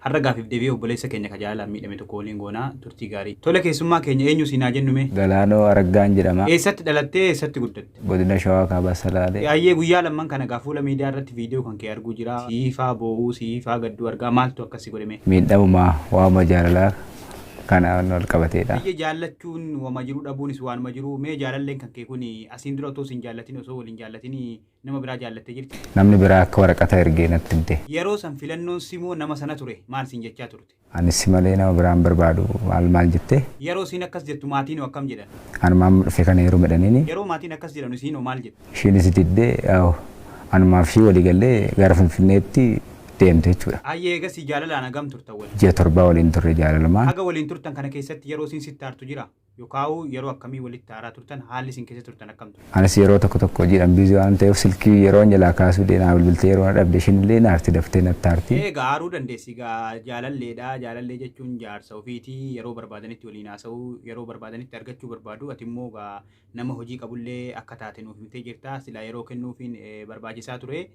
har'a gaafiif deebii obboleessa keenya kajaala miidhame tokko waliin goonaa turtii gaarii. Tole keessummaa keenya eenyu siinaa jennume? Galaanoo Araggaan jedhama. Eessatti dhalattee eessatti guddatte? Godina Shawaa Kaabaa Salaalee. Ayyee guyyaa lamman kana fuula miidiyaa irratti viidiyoo kan kee arguu jira. Siifaa boo'uu siifaa gadduu argaa maaltu akkasii godhame? Miidhamumaa waama jaalalaa kanaan wal qabateedha. Biyya jaallachuun wama jiru dhabuunis waanuma jiru. Mee jaalalleen kan kee kun asiin dura otoo sin jaallatin osoo waliin jaallatin nama biraa jaallattee jirti? Namni biraa akka waraqata ergee natti himte. Yeroo san filannoon simoo nama sana ture maal siin jechaa turte? Anis malee nama biraan barbaadu maal jette? Yeroo siin akkas jettu maatiin akkam jedhan? Anumaan dhufe kana yeroo midhaniini. Yeroo maatiin akkas jedhan isiin maal jedhu? Ishiinis diddee anumaaf ishii walii gallee gara Finfinneetti deemte jechuudha. Ayyee eegasii jaalalaan hagam turtan waliin? Ji'a torbaa waliin turre jaalalumaan. Haga waliin turtan kana keessatti yeroo siin sitti aartu jira? Yookaan yeroo akkamii walitti aaraa turtan haalli siin keessa turtan akkam ture? Anis yeroo tokko hojiidhaan biizii waan ta'eef silkii yeroo jalaa kaasuu deemaa bilbiltee yeroo na dhabde ishiin illee naarti daftee natti aarti. Egaa aaruu dandeessi egaa jaalalleedha. Jaalallee jechuun jaarsa ofiitii yeroo barbaadanitti waliin haasa'uu yeroo barbaadanitti argachuu barbaadu. Ati immoo nama hojii qabullee akka taate nuuf himtee jirta. Silaa yeroo kennuufiin barbaachisaa ture.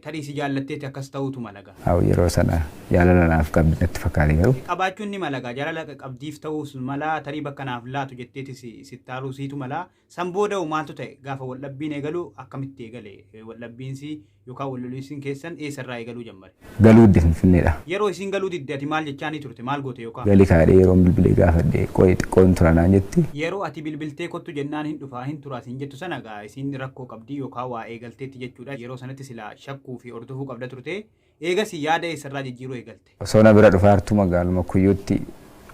Tarii si jaallatteeti akkas ta'uutu malaga. Yeroo sana jaalala naaf qabdi natti fakkaate garuu. Qabaachuun ni malaga. Jaalala qabdiif ta'uus mala tarii bakka naaf laatu jetteeti sitti aaruu siitu mala. San booda maaltu ta'e gaafa waldhabbiin eegalu akkamitti eegale? Waldhabbiinsi yookaan waldhabbiinsiin keessan eessarraa eegaluu jammare? Galuu didde Finfinneedha. Yeroo isiin galuu didde ati maal jechaanii turte? Maal goote yookaan? Gali kaadhee yeroo bilbilee gaafadhe xiqqoon tura naan jetti. Yeroo ati bilbiltee kottu jennaan hin dhufaa hin turaa siin jettu sana gaa isiin rakkoo qabdii yookaan waa eegalteetti jechuudha. Yeroo sanatti silaa shakkuu fi hordofuu qabda turte eegasii yaada eessarraa jijjiiruu eegalte? Osoo na bira dhufaa hartuu magaaluma Kuyyuutti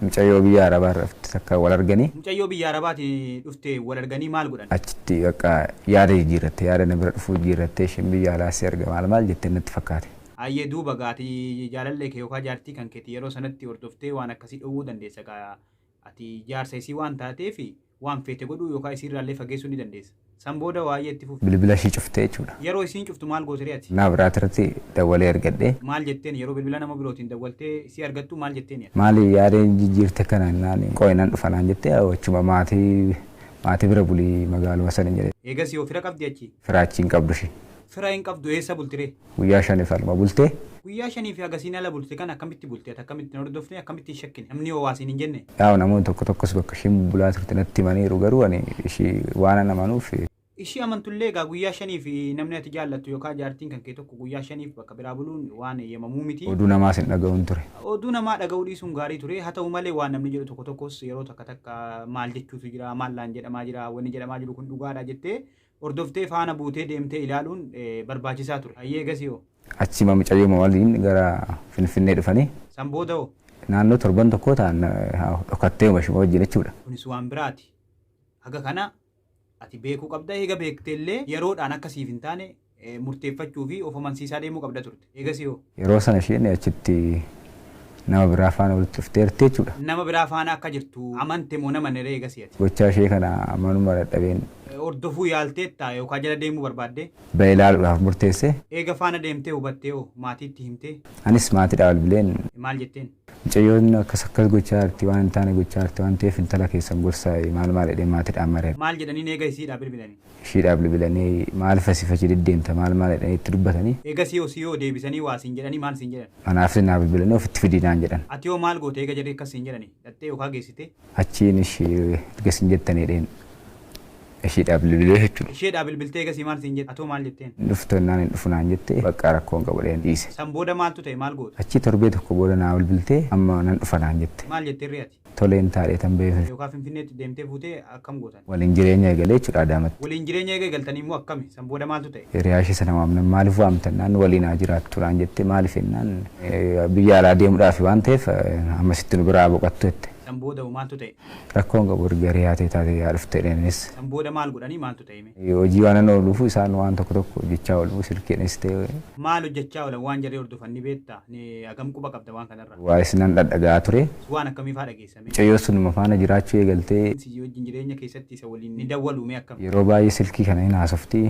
mucayyoo biyya Arabaa irratti akka wal arganii. Mucayyoo biyya Arabaati dhufte wal arganii maal godhan? Achitti akka yaada jijjiirratte yaada na bira dhufuu jijjiirratte ishiin biyya alaasii arga maal jettee natti fakkaate. Ayyee duuba gaatii jaalallee kee yookaan jaartii kan keeti yeroo sanatti hordoftee waan akkasii dhowwuu dandeessa gaa ati jaarsa isii waan taateef waan feete godhuu yookaan isiirraallee fageessuu ni dandeessa. San booda waa'ee itti fufu. Bilbila ishii cuftee jechuudha. Yeroo isiin cuftu maal goote ati? Na biraati irratti dawwalee argadhe. Maal jetteen yeroo bilbila nama birootiin dawwaltee si argattu maal jetteen? Maali yaadeen jijjiirte kana naan qo'inaan dhufa naan jettee achuma maatii bira bulii magaaluma sana jedhe. Eegas yoo fira qabdi achi? Firaachiin qabdu ishee. Fira hin qabdu eessa bultire? Guyyaa shaniif alma bultee. Guyyaa shaniif agasiin ala bulte kan akkamitti bulte? Akkamitti hordofne akkamitti shakkine? Namni hawaasiin hin jenne? Namoonni tokkos bakka ishiin bulaa turte natti himaniiru garuu ani ishii waan amanuuf. Ishii amantullee egaa guyyaa shaniif namni ati jaallattu yookaan jaartiin kan kee tokko guyyaa shaniif bakka biraa buluun waan eeyyamamuu miti. Oduu namaas hin dhaga'uun ture. Oduu namaa dhaga'uu dhiisuun gaarii ture. Haa ta'u malee waan namni jedhu tokkos yeroo takka maal jechuutu jira maal laan jedhamaa jira wanni jedhamaa jiru kun dhugaadha jettee hordoftee faana buutee deemtee ilaaluun barbaachisaa ture. Ayyee eegasii hoo? Achima mucayyoo waliin gara Finfinnee dhufanii. San booda hoo? Naannoo torban tokko ta'an dhokattee mashuma wajjin jechuudha. Kunis waan biraati. Haga kana ati beekuu qabda eega beekteellee yeroodhaan akkasiif hin taane murteeffachuu fi of amansiisaa deemuu qabda turte. Eegasii hoo? Yeroo sana isheen achitti nama biraa faana walitti dhufteerti jechuudha. Nama biraa faana akka jirtu amante moo nama niree eegasii ati? Gochaa ishee kana amanuma dadhabeen. Hordofuu yaalteetta yookaan jala deemuu barbaadde? Ba'ee ilaaluudhaaf murteesse. Eega faana deemtee hubattee hoo maatiitti himtee? Anis maatiidhaa bilbileen. Maal jetteen? Mucayyoon akkas gochaa jirti waan hin taane gochaa jirti waan ta'eef intala keessan gorsaa maal jedhee maatiidhaan maree. Maal jedhaniin eega isiidhaa bilbilanii? Ishiidhaa bilbilanii maal fasifachi deddeemta maal jedhanii itti dubbatanii. Eega siyoo deebisanii waa siin jedhanii maal siin jedhan? Anaaf naa bilbilanii ofitti fidinaan jedhan. Ati hoo maal goote eega jedhee akkas siin jedhanii? Dhattee yookaan geessite? Achiin ishii erga siin jettanii dheen. Ishiidhaa bilbilee jechuudha. Ishiidhaa bilbiltee eegasii maal siin jette? Atoo maal jetteen? Dhuftonnaan hin dhufu naan jettee bakka rakkoon qabu dheen dhiise. San booda maaltu ta'e maal goote? Achii torbee tokko booda naa bilbiltee amma nan dhufa naan jette. Maal jettee re'ati? Toleen taadhee tan beefe. Yookaan Finfinneetti deemtee fuutee akkam gootan? Waliin jireenya eegalee jechuudha Adaamatti. Waliin jireenya eegaltanii immoo akkami? San booda maaltu ta'e? Hiriyaa ishee sana waamnan maaliif waamtan naan waliin haa jiraattu naan jettee maaliif ennaan biyya alaa deemuudhaaf waan ta'eef ammasitti nu biraa boqattu jette. San booda maaltu ta'e? Rakkoon qabu erga hiriyaatee taatee yaa dhufte dheenis. San booda maal godhanii maaltu ta'e? Hojii waan an ooluuf isaan waan tokko hojjechaa oolu silkeenis ta'e. Maal hojjechaa oolan waan jaree hordofan ni beektaa? Hagam quba qabda waan kanarra? Waa isinan dhadhagaa ture. Waan akkamii fa'aa dhageessame? Mucayyoo sunuma faana jiraachuu eegaltee. Si wajjin jireenya keessatti isa waliin ni dawwalu mee akkam? Yeroo baay'ee silkii kana hin haasoftii.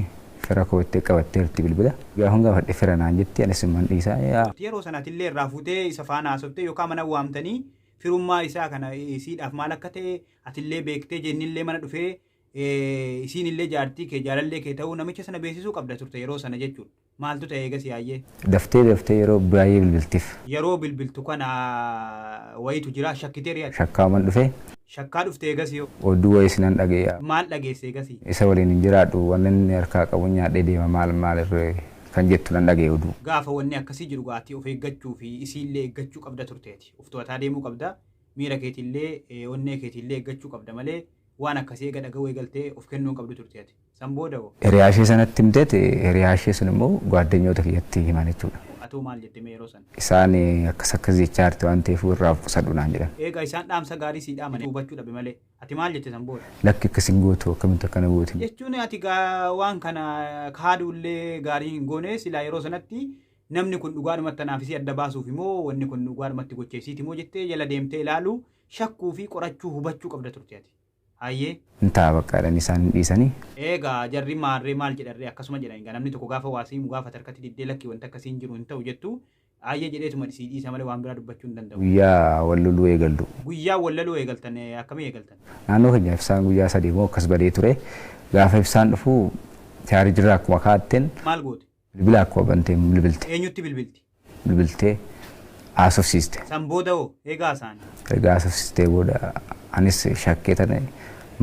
Fira koottee qabatteerti bilbila. Gaafa gaafadhe fira naan jetti anis imman dhiisaa. Yeroo sanaatillee irraa fuutee isa faana haasoftee yookaan mana waamtanii firummaa isaa kana isiidhaaf maal akka ta'e atillee beektee jennillee mana dhufee isiinillee jaartii kee jaalallee kee ta'uu namicha sana beeksisuu qabda turte yeroo sana jechuudha. Maaltu ta'e eegas yaayyee? Daftee yeroo baay'ee bilbiltiif. Yeroo bilbiltu kana wayitu jira shakkitee ri'aati. Shakkaaman dhufee Shakkaa dhufte eegas yoo? oduu wayii sinan dhageeya. Maal dhageesse eegas? Isa waliin hin jiraadhu wanni inni harkaa qabu nyaadhee deema maal irree kan jettu nan dhagee oduu. Gaafa wanni akkasii jiru gaatii of eeggachuu fi isiillee eeggachuu qabda turteeti. Of to'ataa deemuu qabda. Miira keetillee onnee keetillee eeggachuu qabda malee waan akkasii eega dhaga'uu eegaltee of kennuu qabdu turteeti. San booda hoo? Hiriyaashee sanatti himteeti hiriyaashee sun immoo gwaaddanyoota kiyyatti himan jechuudha. Atoo maal jette mee yeroo sana? Isaan akkas jechaa jirti waan ta'eef irraa qusadhu naan jedhan. Egaa isaan dhaamsa gaarii sii dhaamanii hubachuu dhabe malee ati maal jette san booda? Lakki akkasiin gootu akkamitti akkana gootin. Jechuun ati waan kana kaadullee gaarii hin goone silaa yeroo sanatti namni kun dhugaadhumatti anaafisii adda baasuuf immoo wanni kun dhugaadhumatti gocheessiiti immoo jettee jala deemtee ilaaluu shakkuu fi qorachuu hubachuu qabda turte ati. Hayyee. Intaa bakkaadhaan isaan hin dhiisanii. Egaa jarri maarree maal jedharree akkasuma jedhan egaa namni tokko gaafa waasii gaafa tarkatti diddee lakkii wanta akkasii hin jiru hin ta'u jettu hayyee jedheetuma dhisii dhiisa malee waan biraa dubbachuu hin danda'u. Guyyaa walloluu eegallu. Guyyaa walloluu eegaltan akkamii eegaltan? Naannoo keenyaaf isaan guyyaa sadii moo akkas badee ture gaafa ibsaan dhufu chaarijirraa akkuma kaatteen. Maal goote? Bilbila akkuma bantee bilbilte. Eenyutti bilbilti? Bilbiltee haasofsiiste. San booda hoo eegaa isaanii? Egaa haasofsiistee booda anis shakkee tana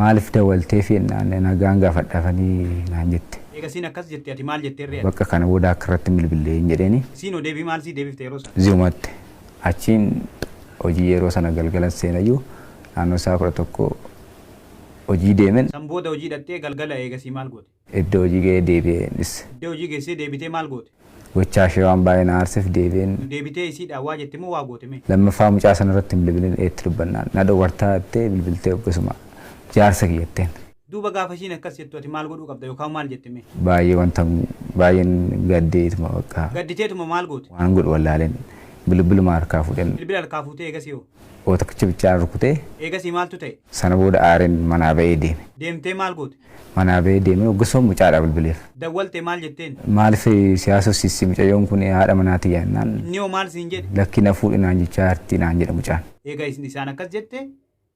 maaliif dawwaltee fi nagaan gaafadhaafanii naan jette. Egaa siin akkas jettee ati maal jettee irree? Bakka kana booda akka irratti bilbilee hin jedheeni. Siin deebii maal sii deebifte yeroo sana? Ziyumatte achiin hojii yeroo sana galgalan seenayyuu naannoo isaa 11 hojii deemen. San booda hojii dhattee galgala eegasii maal goote? Iddoo hojii ga'ee deebi'eenis. Iddoo hojii geessee deebitee maal goote? Gochaa ishee waan baay'ee na aarseef deebi'een. Deebitee isiidhaa waa jette moo waa goote mee? Lammaffaa mucaa sana irratti bilbileen eetti dubbannaan na dhowwartaa jettee bilbiltee akkasuma jaarsa kiyyatteen. Duuba gaafa ishiin akkas jettu ati maal godhuu qabda yookaan maal jette mee? Baay'ee wanta baay'een gaddeetuma bakka. Gadditeetuma maal goote? Waan godhu wallaaleen bilbiluma harkaa fuudhan. Bilbila harkaa fuutee eegasii hoo? Ootakkicha bichaan rukutee. Eegasii maaltu ta'e? Sana booda aareen manaa ba'ee deeme. Deemtee maal goote? Manaa ba'ee deeme oggasuun mucaadhaa bilbileef. Dawwaltee maal jetteen? Maaliif siyaasa sissi mucayyoon kun haadha manaati yaannaan. Inni hoo maal siin jedhe? Lakki na fuudhi naan jechaa hartii naan jedha mucaan. Eega isaan akkas jette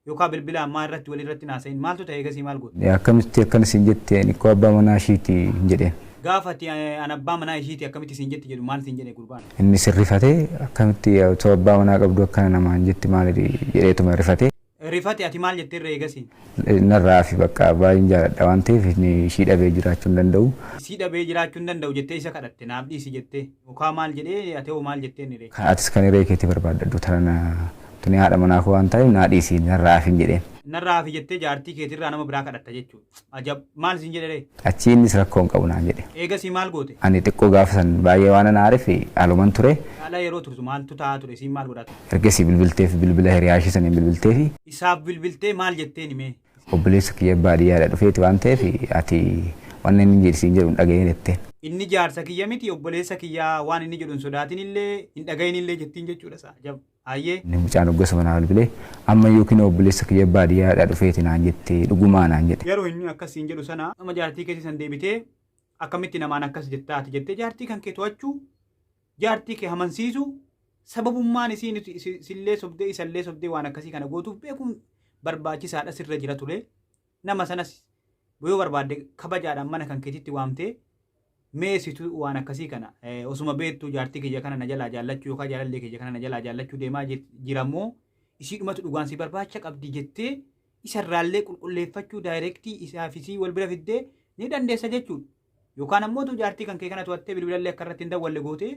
yookaan bilbila ammaa irratti walirratti naasa'in maaltu ta'e eegasii maal goote? Akkamitti akkanas hin jetteen ikkoo abbaa manaa ishiiti hin jedheen. Gaafa ati an abbaa manaa ishiiti akkamitti siin jetti jedhu maal siin jedhe gurbaan? Inni sirrifatee akkamitti otoo abbaa manaa qabdu akkana namaan jetti maal jedheetuma rifatee. Rifate ati maal jettee irra eegasii? Narraa fi bakka baay'een jaalladha waan ta'eef ishii dhabee jiraachuu hin danda'u. Ishii dhabee jiraachuu hin danda'u jettee isa kadhatte naaf dhiisi jettee yookaan maal jedhee ati hoo maal jettee ni ree? Atis kan hiree keetti barbaadadhu tana tuni haadha manaa koo waan ta'eef naa dhiisi narraa fi hin jedheen. Narraa fi jettee jaartii keetirraa nama biraa kadhatta jechuudha. Ajab maal siin jedhe ree? Achi innis rakkoo hin qabu naan jedhe. Eegasii maal goote? Ani xiqqoo gaafa san baay'ee waan na aareef aluman ture. Haala yeroo turtu maaltu ta'aa ture siin maal godhaa ture? Ergasii bilbilteef bilbila hiriyaa ishee saniin bilbilteefi. Isaaf bilbiltee maal jetteen himee? Obboleessa kiyya baadiyyaadha dhufeeti waan ta'eef ati waan inni jedhisiin jedhu hin dhaga'in jetteen. Inni jaarsa kiyya miti obboleessa kiyyaa waan inni jedhu hin sodaatin illee hin dhaga'in illee jettiin jechuudha isaa. Ajab. Ayyee. Inni mucaan oggasa manaa bilbilee amma yookiin obboleessa kiyya baadiyyaadha dhufeeti naan jettee dhugumaa naan jedhe. Yeroo inni akkasiin jedhu sana nama jaartii keessa san deebitee akkamitti namaan akkas jettaati jettee jaartii kan kee to'achuu jaartii kee amansiisu sababummaan isiin sillee sobdee isallee sobdee waan akkasii kana gootuuf beekuun barbaachisaadha sirra jira ture nama sanas yoo barbaadde kabajaadhaan mana kan keetitti waamtee meesitu waan akkasii kana osuma beektu jaartii kiyya kana na jalaa jaallachuu yookaan jaalallee kiyya kana na jalaa jaallachuu deemaa jiramoo isii dhumatu dhugaan si barbaacha qabdi jettee isarraallee qulqulleeffachuu daayirektii isaafisii wal bira fiddee ni dandeessa jechuudha. Yookaan ammoo jaartii kan kee kana to'attee bilbilallee akka irratti hin dawwalle gootee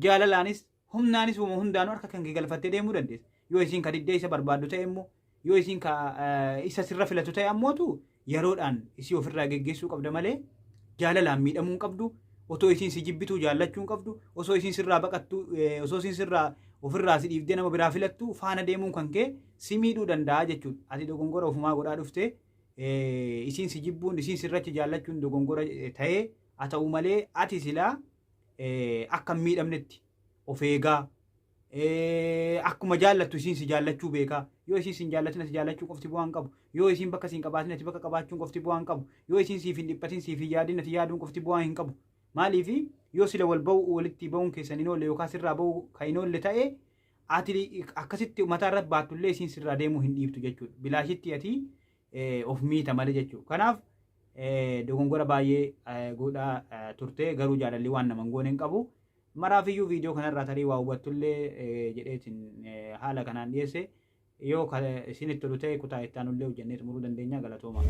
jaalalaanis humnaanis hundaanuu harka kan kee galfattee deemuu dandeessa. Yoo isiin ka diddee isa barbaaddu ta'e immoo yoo isiin ka isa sirra filatu ta'e ammootu yeroodhaan isii ofirraa geggeessuu qabda malee jaalalaan miidhamuu hin qabdu. Otoo isiin si jibbituu jaallachuu hin qabdu. Osoo isiin sirraa baqattu osoo isiin sirraa ofirraa si dhiibdee nama biraa filattu faana deemuun kan kee si miidhuu danda'a jechuudha. Ati dogongora ofumaa godhaa dhuftee isiin si jibbuun isiin sirrachi jaallachuun dogongora ta'ee haa ta'u malee ati silaa akka hin miidhamnetti of eegaa akkuma jaallattu isiin si jaallachuu beekaa. Yoo isiin si jaallatin ati jaallachuu qofti bu'aa hin qabu. Yoo isiin bakka si hin qabaatin ati bakka qabaachuun qofti bu'aa hin qabu. Yoo isiin siif hin dhiphatin siif hin yaadin ati yaaduun qofti bu'aa hin qabu. Maaliifi yoo sila wal ba'u walitti ba'uun keessan hin oolle yookaan sirraa ba'u kan hin oolle ta'e ati akkasitti mataa irratti baattullee isiin sirraa deemuu hin dhiibtu jechuudha. Bilaashitti ati of miita malee jechuudha. Kanaaf dogongora baay'ee godhaa turte garuu jaalalli waan nama goone hin qabu. Maraafiyyuu viidiyoo kanarraa tarii waa hubattullee jedheetiin haala kanaan dhiyeesse. Yoo isinitti tolu ta'e kutaa itti aanullee hojjennee xumuruu dandeenya. Galatooma.